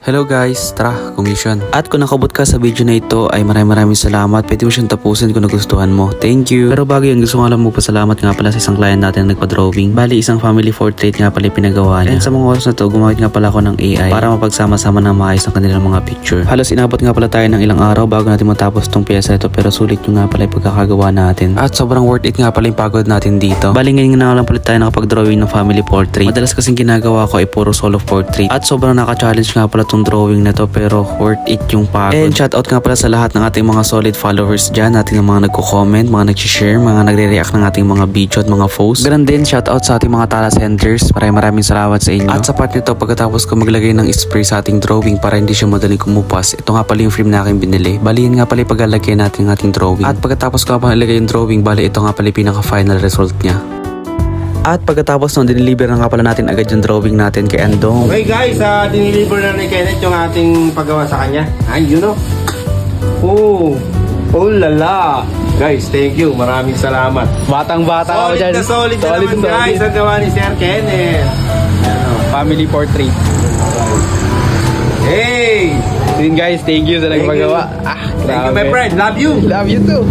Hello guys, tara, commission. At kung nakabot ka sa video na ito ay maraming salamat. Pwede mo siyang tapusin kung nagustuhan mo. Thank you. Pero bago yan, gusto ko lang magpasalamat nga pala sa isang client natin na nagpa-drawing. Bali, isang family portrait nga pala pinagawa niya. And sa mga oras na to, gumamit nga pala ako ng AI para mapagsama-sama na maayos ang kanilang mga picture. Halos inabot nga pala tayo ng ilang araw bago natin matapos tong piyesa ito, pero sulit yung nga pala yung pagkakagawa natin. At sobrang worth it nga pala yung pagod natin dito. Bali, ngayon nga lang pala tayo nakapag-drawing ng family portrait. Madalas kasing ginagawa ko ay puro solo portrait. At sobrang naka-challenge nga pala drawing na to, pero worth it yung pagod. And shoutout nga pala sa lahat ng ating mga solid followers dyan, ating mga nagko-comment, mga nag-share, mga nagre-react ng ating mga video at mga posts. Ganun din shoutout sa ating mga tala centers. Maraming salamat sa inyo. At sa part nito, pagkatapos ko maglagay ng spray sa ating drawing para hindi siya madaling kumupas, ito nga pala yung frame na aking binili. Bali yun nga pala yung paglalagay natin ng ating drawing. At pagkatapos ko ilagay yung drawing, bali ito nga pala yung pinaka-final result niya. At pagkatapos nung diniliver na nga pala natin agad yung drawing natin kay Andong. Okay guys, diniliver na ni Kenneth yung ating paggawa sa kanya. Ay, you know. Oh lala. Guys, thank you. Maraming salamat. Batang-bata ako dyan. Solid na naman guys ang gawa ni Sir Kenneth. Family portrait. Hey! Yun guys, thank you sa nagpagawa. Thank you my friend. Love you. Love you too.